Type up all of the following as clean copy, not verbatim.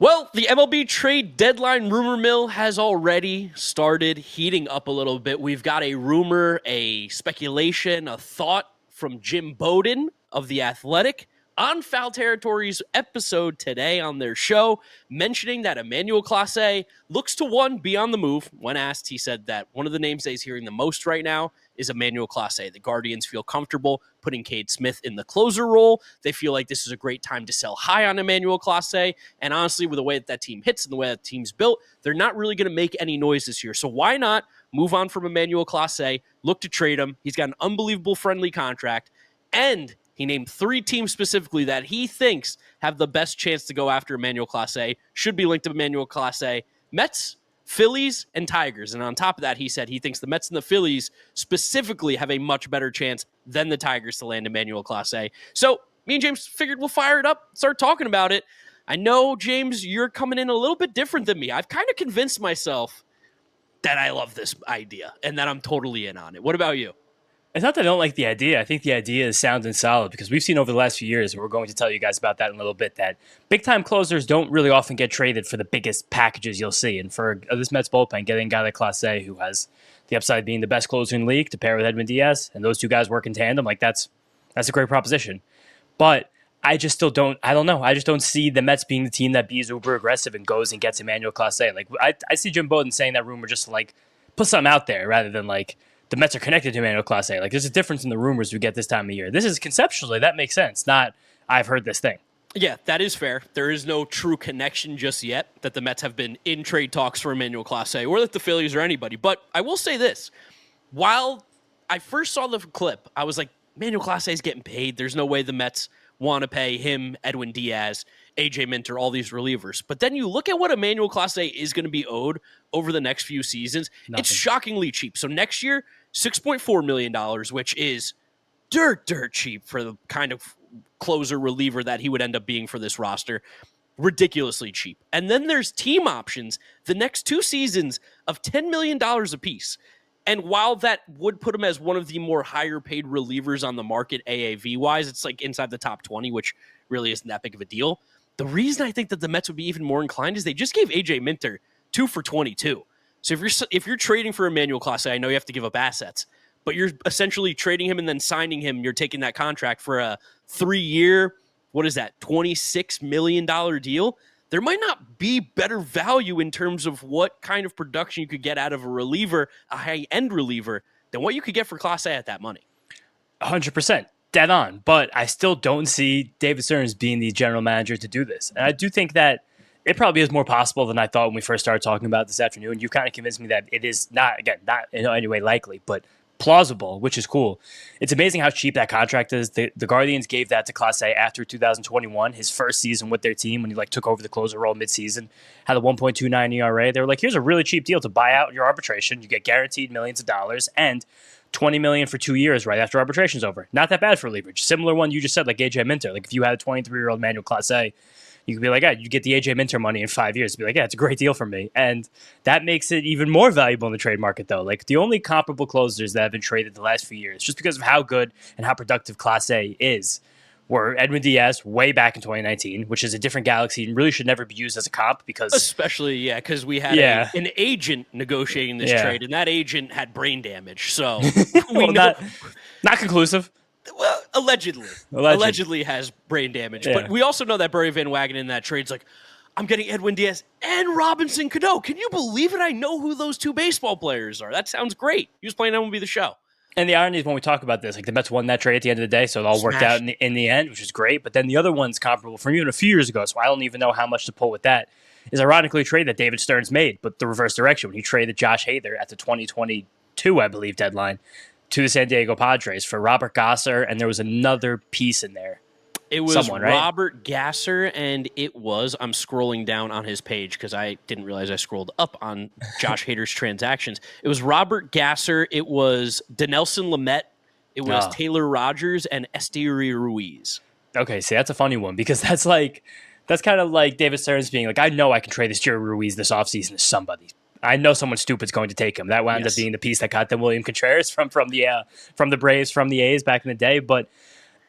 Well, the MLB trade deadline rumor mill has already started heating up a little bit. We've got a rumor, a speculation, a thought from Jim Bowden of The Athletic on Foul Territory's episode today on their show, mentioning that Emmanuel Clase looks to one be on the move. When asked, he said that one of the names that he's hearing the most right now is Emmanuel Clase. The Guardians feel comfortable putting Cade Smith in the closer role. They feel like this is a great time to sell high on Emmanuel Clase. And honestly, with the way that team hits and the way that team's built, they're not really going to make any noise this year. So why not move on from Emmanuel Clase, look to trade him? He's got an unbelievable friendly contract, and he named 3 teams specifically that he thinks have the best chance to go after Emmanuel Clase, should be linked to Emmanuel Clase: Mets, Phillies, and Tigers. And on top of that, he said he thinks the Mets and the Phillies specifically have a much better chance than the Tigers to land Emmanuel Clase. So me and James figured we'll fire it up, start talking about it. I know, James, you're coming in a little bit different than me. I've kind of convinced myself that I love this idea and that I'm totally in on it. What about you? It's not that I don't like the idea. I think the idea is sound and solid because we've seen over the last few years, and we're going to tell you guys about that in a little bit, that big-time closers don't really often get traded for the biggest packages you'll see. And for this Mets bullpen, getting a guy like Clase, who has the upside of being the best closer in the league, to pair with Edwin Diaz, and those two guys work in tandem, like that's a great proposition. But I just still don't, I don't know. I just don't see the Mets being the team that be uber aggressive and goes and gets Emmanuel Clase. Like, I see Jim Bowden saying that rumor just to, like, put something out there rather than, like, the Mets are connected to Emmanuel Clase. Like, there's a difference in the rumors we get this time of year. This is conceptually, that makes sense. Not, I've heard this thing. Yeah, that is fair. There is no true connection just yet that the Mets have been in trade talks for Emmanuel Clase or that the Phillies or anybody. But I will say this. While I first saw the clip, I was like, Emmanuel Clase is getting paid. There's no way the Mets want to pay him, Edwin Diaz, AJ Minter, all these relievers. But then you look at what Emmanuel Clase is going to be owed over the next few seasons. Nothing. It's shockingly cheap. So next year, $6.4 million, which is dirt cheap for the kind of closer reliever that he would end up being for this roster. Ridiculously cheap. And then there's team options the next 2 seasons of $10 million apiece. And while that would put him as one of the more higher paid relievers on the market AAV wise, it's like inside the top 20, which really isn't that big of a deal. The reason I think that the Mets would be even more inclined is they just gave AJ Minter 2 for 22. So if you're trading for Emmanuel Clase, I know you have to give up assets, but you're essentially trading him and then signing him. You're taking that contract for a 3-year, what is that, $26 million deal. There might not be better value in terms of what kind of production you could get out of a reliever, a high-end reliever, than what you could get for Clase at that money. 100%. Dead on. But I still don't see David Stearns being the general manager to do this. And I do think that it probably is more possible than I thought when we first started talking about it this afternoon. You kind of convinced me that it is not in any way likely, but plausible, which is cool. It's amazing how cheap that contract is. The Guardians gave that to Clase after 2021, his first season with their team, when he took over the closer role midseason, had a 1.29 ERA. They were like, here's a really cheap deal to buy out your arbitration. You get guaranteed millions of dollars and $20 million for 2 years right after arbitration's over. Not that bad for leverage. Similar one you just said, like AJ Minter. Like if you had a 23-year-old Emmanuel Clase, you could be like, yeah, you get the AJ Minter money in 5 years. Be like, yeah, it's a great deal for me. And that makes it even more valuable in the trade market, though. Like the only comparable closers that have been traded the last few years, just because of how good and how productive Clase is, were Edwin Diaz way back in 2019, which is a different galaxy and really should never be used as a comp because... Especially, because we had an agent negotiating this trade, and that agent had brain damage. So we know... Not conclusive. Well, allegedly has brain damage. Yeah. But we also know that Barry Van Wagenen in that trade's like, I'm getting Edwin Diaz and Robinson Cano. Can you believe it? I know who those 2 baseball players are. That sounds great. He was playing MLB The Show. And the irony is when we talk about this, like the Mets won that trade at the end of the day, so it all worked out in the end, which is great. But then the other one's comparable from even a few years ago, so I don't even know how much to pull with that, is ironically a trade that David Stearns made, but the reverse direction, when he traded Josh Hader at the 2022, I believe, deadline to the San Diego Padres for Robert Gasser, and there was another piece in there. It was Robert Gasser, and it was, I'm scrolling down on his page because I didn't realize I scrolled up on Josh Hader's transactions. It was Robert Gasser, it was Dinelson Lamet, it was Taylor Rogers, and Esteury Ruiz. Okay, see, that's a funny one because that's kind of like David Stearns being like, I know I can trade this Jerry Ruiz this offseason to somebody. I know someone stupid's going to take him. That wound up being the piece that got them William Contreras from the Braves, from the A's back in the day. But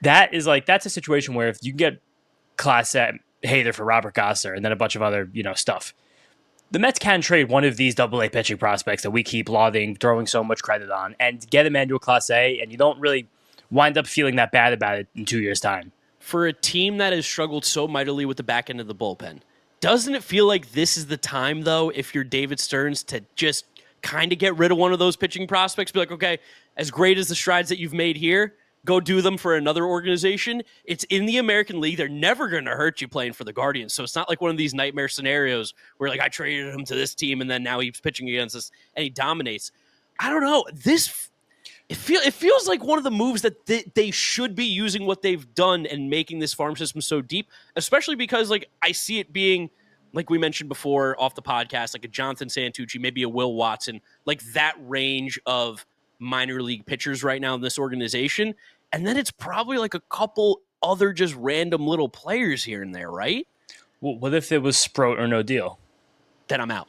that's a situation where if you get Clase Hader for Robert Gosser, and then a bunch of other, stuff. The Mets can trade one of these AA pitching prospects that we keep lauding, throwing so much credit on, and get Emmanuel Clase, and you don't really wind up feeling that bad about it in 2 years' time. For a team that has struggled so mightily with the back end of the bullpen, doesn't it feel like this is the time, though, if you're David Stearns, to just kind of get rid of one of those pitching prospects? Be like, okay, as great as the strides that you've made here, go do them for another organization. It's in the American League. They're never going to hurt you playing for the Guardians. So it's not like one of these nightmare scenarios where, like, I traded him to this team and then now he's pitching against us and he dominates. I don't know. It feels like one of the moves that they should be using what they've done and making this farm system so deep, especially because, like, I see it being, like we mentioned before off the podcast, like a Jonathan Santucci, maybe a Will Watson, like that range of minor league pitchers right now in this organization. And then it's probably like a couple other just random little players here and there, right? Well, what if it was Sproat or no deal? Then I'm out.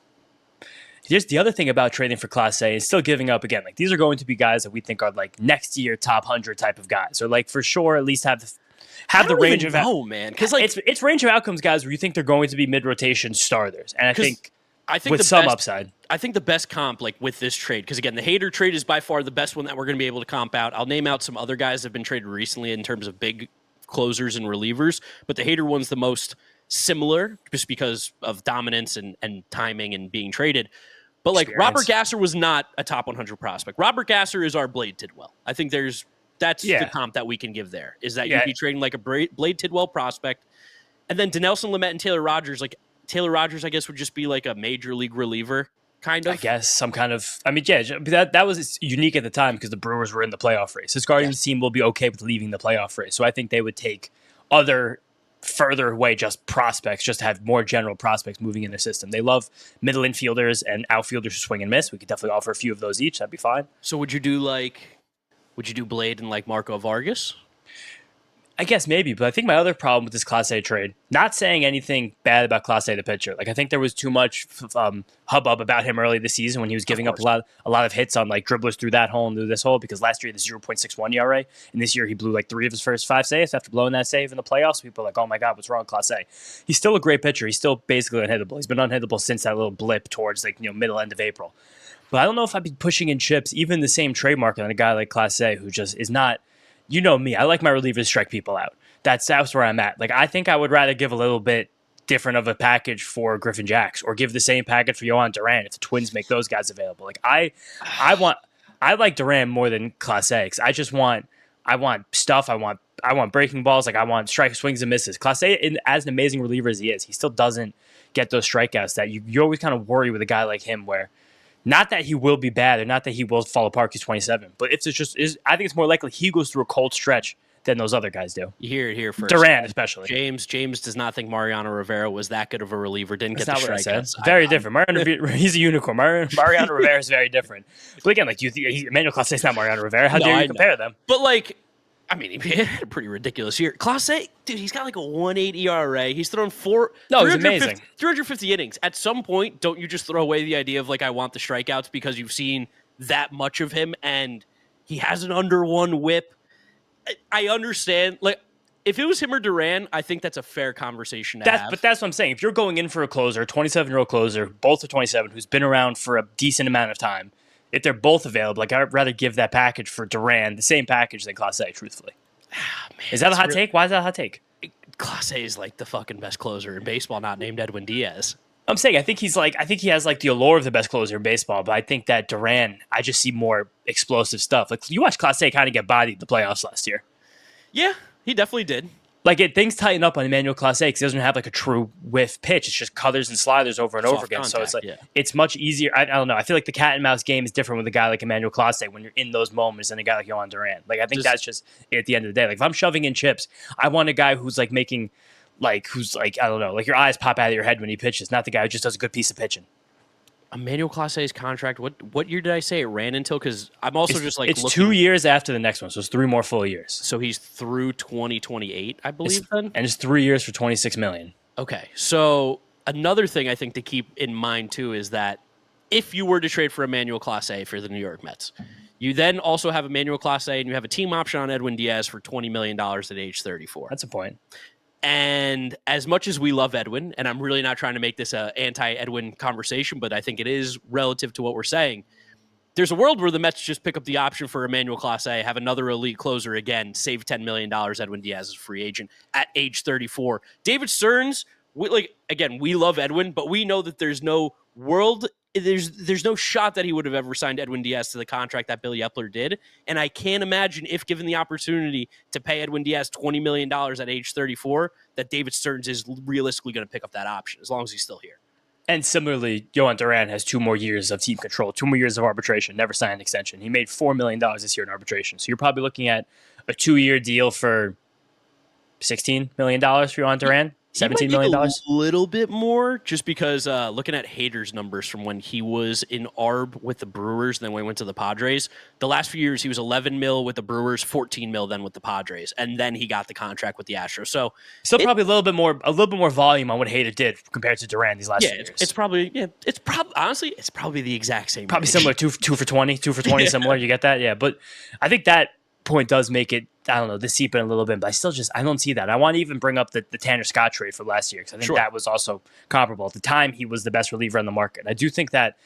Here's the other thing about trading for Clase is still giving up again. Like, these are going to be guys that we think are like next year top 100 type of guys, or like for sure at least have the range of man, because like it's range of outcomes guys where you think they're going to be mid rotation starters, and I think with some upside. I think the best comp, like with this trade, because again, the Hader trade is by far the best one that we're going to be able to comp out. I'll name out some other guys that have been traded recently in terms of big closers and relievers, but the Hader one's the most similar just because of dominance and timing and being traded. But like Robert Gasser was not a top 100 prospect. Robert Gasser is our Blade Tidwell. I think that's the comp that we can give there, is that you'd be trading like a Blade Tidwell prospect. And then Dinelson Lamet and Taylor Rogers, like Taylor Rogers, I guess, would just be like a major league reliever, kind of. I guess some kind of, that was unique at the time because the Brewers were in the playoff race. This Guardians team will be okay with leaving the playoff race. So I think they would take other further away just prospects, just to have more general prospects moving in their system. They love middle infielders and outfielders who swing and miss. We could definitely offer a few of those each. That'd be fine. So would you do Blade and like Marco Vargas? I guess maybe, but I think my other problem with this Clase trade, not saying anything bad about Clase the pitcher. Like, I think there was too much hubbub about him early this season when he was giving up a lot of hits on like dribblers through that hole and through this hole, because last year he had the 0.61 ERA, and this year he blew like 3 of his first 5 saves after blowing that save in the playoffs. People are like, oh my God, what's wrong with Clase? He's still a great pitcher. He's still basically unhittable. He's been unhittable since that little blip towards middle end of April. But I don't know if I'd be pushing in chips, even the same trade market on a guy like Clase, who just is not, you know me, I like my relievers to strike people out. That's where I'm at. Like, I think I would rather give a little bit different of a package for Griffin Jacks, or give the same package for Yohan Durant if the Twins make those guys available. Like, I like Durant more than Clase, because I want stuff. I want breaking balls. Like, I want strike swings and misses. Clase, as an amazing reliever as he is, he still doesn't get those strikeouts that you always kind of worry with a guy like him, where not that he will be bad or not that he will fall apart. He's 27, but if I think it's more likely he goes through a cold stretch than those other guys do. You hear it here first. Durant, especially. James does not think Mariano Rivera was that good of a reliever. Didn't That's get the strikeouts. Very different. Mariano, he's a unicorn. Mariano Rivera is very different. But again, like, Emmanuel Clase is not Mariano Rivera. How dare you compare them? But like, I mean, he had a pretty ridiculous year. Clase, dude, he's got like a 1.8 ERA. He's thrown he's amazing. 350 innings. At some point, don't you just throw away the idea of like, I want the strikeouts, because you've seen that much of him, and he has an under 1 whip. I understand. Like, if it was him or Durant, I think that's a fair conversation to have. But that's what I'm saying. If you're going in for a closer, 27-year-old closer, both are 27, who's been around for a decent amount of time, if they're both available, like, I'd rather give that package for Durant, the same package, than Clase, truthfully. Man, is that a hot take? Why is that a hot take? Clase is like the fucking best closer in baseball, not named Edwin Diaz. I'm saying I think he has like the allure of the best closer in baseball, but I think that Durant, I just see more explosive stuff. Like, you watch Clase kind of get bodied in the playoffs last year. Yeah, he definitely did. Like, things tighten up on Emmanuel Clase because he doesn't have like a true whiff pitch. It's just cutters and sliders over and over again. Contact, so it's like it's much easier. I don't know. I feel like the cat and mouse game is different with a guy like Emmanuel Clase when you're in those moments than a guy like Yohan Durant. Like, I think that's just it at the end of the day. Like, if I'm shoving in chips, I want a guy who's like making, like, who's like, I don't know, like your eyes pop out of your head when he pitches, not the guy who just does a good piece of pitching. Emmanuel Clase's contract, what year did I say it ran until? Because I'm also it's 2 years after the next one, so it's 3 more full years. So he's through 2028, I believe, then? And it's 3 years for $26 million. Okay, so another thing I think to keep in mind, too, is that if you were to trade for Emmanuel Clase for the New York Mets, you then also have Emmanuel Clase, and you have a team option on Edwin Diaz for $20 million at age 34. That's a point. And as much as we love Edwin, and I'm really not trying to make this a anti-Edwin conversation, but I think it is relative to what we're saying. There's a world where the Mets just pick up the option for Emmanuel Clase, have another elite closer again, save $10 million. Edwin Diaz is a free agent at age 34. David Stearns, we love Edwin, but we know that there's no shot that he would have ever signed Edwin Diaz to the contract that Billy Epler did. And I can't imagine, if given the opportunity to pay Edwin Diaz $20 million at age 34, that David Stearns is realistically going to pick up that option as long as he's still here. And similarly, Yohan Durant has 2 more years of team control, 2 more years of arbitration, never signed an extension. He made $4 million this year in arbitration. So you're probably looking at a 2-year deal for $16 million for Yohan Durant. $17 million. A little bit more, just because looking at Hader's numbers from when he was in ARB with the Brewers and then when he went to the Padres, the last few years he was 11 mil with the Brewers, 14 mil then with the Padres, and then he got the contract with the Astros. So still probably a little bit more volume on what Hader did compared to Durant these last few years. It's probably honestly it's probably the exact same. Probably similar, 2 for 20, similar. You get that, yeah. But I think that point does make it, I don't know, this seep in a little bit, but I don't see that. I want to even bring up the Tanner Scott trade for last year, because I think that was also comparable. At the time, he was the best reliever on the market. I do think that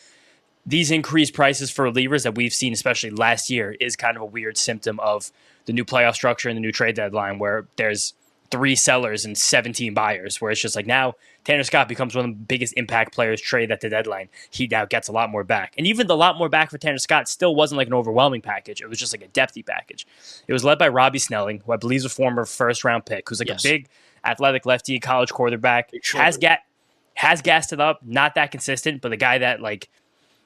these increased prices for relievers that we've seen, especially last year, is kind of a weird symptom of the new playoff structure and the new trade deadline, where there's 3 sellers and 17 buyers, where it's just like now Tanner Scott becomes one of the biggest impact players trade at the deadline. He now gets a lot more back. And even the lot more back for Tanner Scott still wasn't like an overwhelming package. It was just like a depthy package. It was led by Robbie Snelling, who I believe is a former first-round pick, who's like a big athletic lefty college quarterback. Has gassed it up, not that consistent, but the guy that like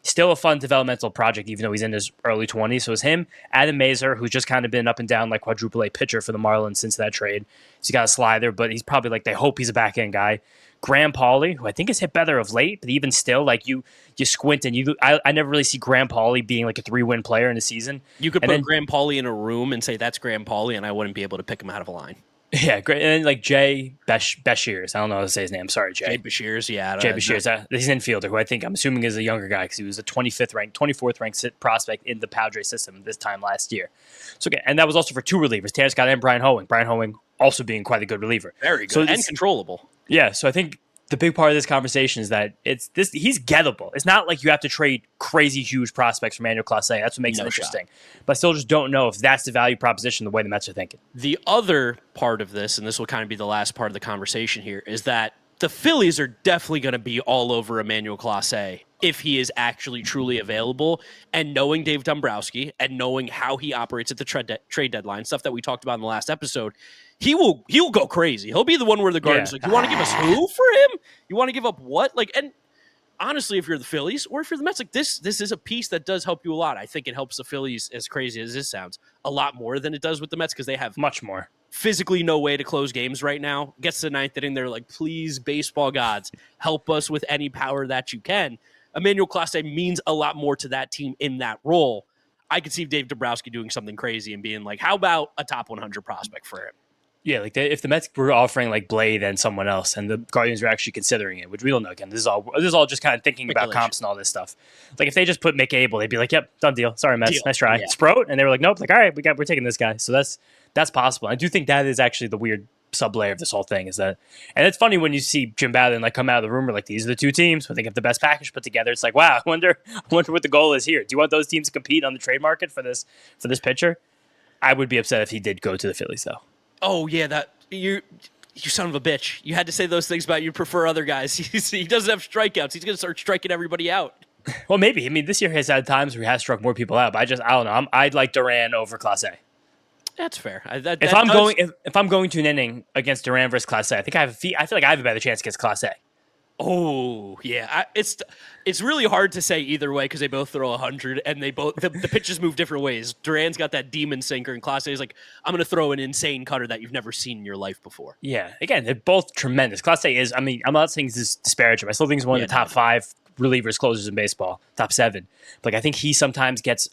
still a fun developmental project, even though he's in his early 20s. So it's him, Adam Mazur, who's just kind of been up and down like quadruple A pitcher for the Marlins since that trade. He's got a slider, but he's probably like, they hope he's a back end guy. Graham Pauley, who I think has hit better of late, but even still, like you squint and I never really see Graham Pauley being like a 3-win player in a season. You could put Graham Pauley in a room and say that's Graham Pauley, and I wouldn't be able to pick him out of a line. Yeah, great. And then like Jay Beshears. I don't know how to say his name. Sorry, Jay. Jay Beshears, yeah. Jay Beshears. He's an infielder who I'm assuming is a younger guy, because he was a 24th ranked prospect in the Padres system this time last year. So again, and that was also for 2 relievers, Tanner Scott and Brian Hoeing. Brian Hoeing also being quite a good reliever. Very good and controllable. Yeah, so I think the big part of this conversation is that he's gettable. It's not like you have to trade crazy huge prospects for Emmanuel Clase. That's what makes it interesting. But I still just don't know if that's the value proposition the way the Mets are thinking. The other part of this, and this will kind of be the last part of the conversation here, is that the Phillies are definitely going to be all over Emmanuel Clase if he is actually truly available. And knowing Dave Dombrowski and knowing how he operates at the trade deadline, stuff that we talked about in the last episode, he'll go crazy. He'll be the one where the Guardians like, you want to give us who for him? You want to give up what? Like, and honestly, if you're the Phillies or if you're the Mets, like this is a piece that does help you a lot. I think it helps the Phillies, as crazy as this sounds, a lot more than it does with the Mets, because they have much more physically no way to close games right now. Gets to the 9th inning, they're like, please, baseball gods, help us with any power that you can. Emmanuel Clase means a lot more to that team in that role. I could see Dave Dombrowski doing something crazy and being like, how about a top 100 prospect for him? Yeah, like if the Mets were offering like Blade and someone else, and the Guardians were actually considering it, which we don't know. Again, this is all just kind of thinking about comps and all this stuff. Like if they just put Mick Abel, they'd be like, "Yep, done deal. Sorry, Mets, nice try." Yeah. Sprout, and they were like, "Nope." Like, all right, we're taking this guy. So that's possible. I do think that is actually the weird sub layer of this whole thing, is that, and it's funny when you see Jim Bowden like come out of the rumor like, these are the 2 teams who I think have the best package put together. It's like, wow, I wonder what the goal is here. Do you want those teams to compete on the trade market for this pitcher? I would be upset if he did go to the Phillies, though. Oh yeah, that. You son of a bitch. You had to say those things about you prefer other guys. He doesn't have strikeouts. He's going to start striking everybody out. Well, maybe. I mean, this year has had times where he has struck more people out, but I don't know. I'd like Durant over Clase. That's fair. If I'm going to an inning against Durant versus Clase, I feel like I have a better chance against Clase. Oh, yeah. It's really hard to say either way, because they both throw 100 and they both the pitches move different ways. Durant's got that demon sinker, and Clase is like, I'm going to throw an insane cutter that you've never seen in your life before. Yeah. Again, they're both tremendous. Clase is, I mean, I'm not saying this is disparaging. I still think he's one of the top 5 relievers, closers in baseball, top 7. But like, I think he sometimes gets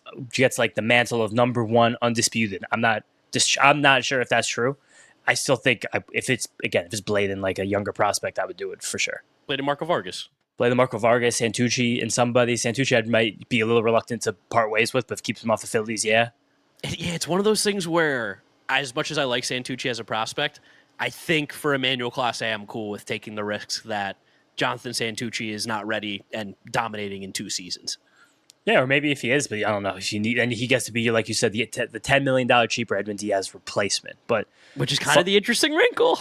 like the mantle of number 1 undisputed. I'm not sure if that's true. I still think if it's Blade and like a younger prospect, I would do it for sure. Blade and Marco Vargas. Santucci, and somebody. Santucci I might be a little reluctant to part ways with, but if it keeps him off the Phillies, yeah. Yeah, it's one of those things where, as much as I like Santucci as a prospect, I think for Emmanuel Clase, I'm cool with taking the risks that Jonathan Santucci is not ready and dominating in 2 seasons. Yeah, or maybe if he is, but I don't know. If you need, and he gets to be, like you said, the $10 million cheaper Edwin Diaz replacement. But which is kind of the interesting wrinkle.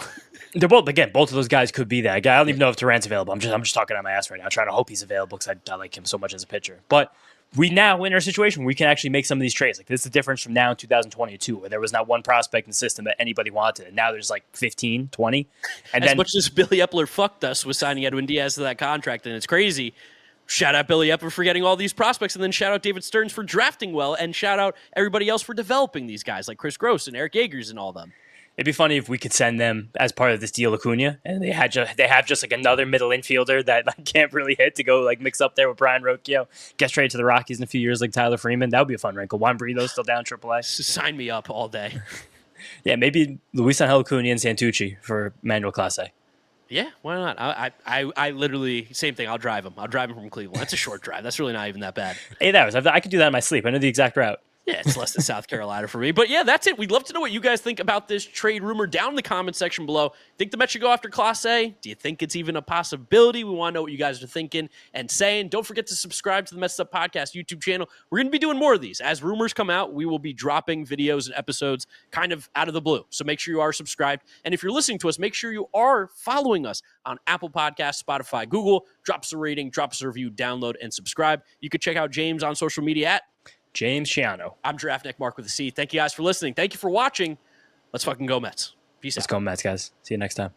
They're both of those guys could be that guy. I don't even know if Durant's available. I'm just talking on my ass right now, trying to hope he's available because I like him so much as a pitcher. But we now in our situation we can actually make some of these trades. Like this is the difference from now in 2022, where there was not one prospect in the system that anybody wanted, and now there's like 15, 20. And as then, much as Billy Epler fucked us with signing Edwin Diaz to that contract, and it's crazy. Shout out Billy Epler for getting all these prospects, and then shout out David Stearns for drafting well, and shout out everybody else for developing these guys like Chris Gross and Eric Yeagers and all them. it'd be funny if we could send them as part of this deal Acuna, and they have just like another middle infielder that like, can't really hit to go like mix up there with Brian Rocchio, gets traded to the Rockies in a few years like Tyler Freeman. That would be a fun wrinkle. Juan Burrito's still down AAA. Sign me up all day. Yeah, maybe Luis Angel Acuna and Santucci for Emmanuel Clase. Yeah, why not? I literally, same thing. I'll drive him. I'll drive him from Cleveland. That's a short drive. That's really not even that bad. 8 hours. I could do that in my sleep. I know the exact route. Yeah, it's less than South Carolina for me. But yeah, that's it. We'd love to know what you guys think about this trade rumor down in the comment section below. Think the Mets should go after Clase? Do you think it's even a possibility? We want to know what you guys are thinking and saying. Don't forget to subscribe to the Mets'd Podcast YouTube channel. We're going to be doing more of these. As rumors come out, we will be dropping videos and episodes kind of out of the blue. So make sure you are subscribed. And if you're listening to us, make sure you are following us on Apple Podcasts, Spotify, Google. Drop us a rating, drop us a review, download, and subscribe. You can check out James on social media at James Chiano. I'm Giraffe Neck Mark with a C. Thank you guys for listening. Thank you for watching. Let's fucking go Mets. Peace out. Let's go Mets, guys. See you next time.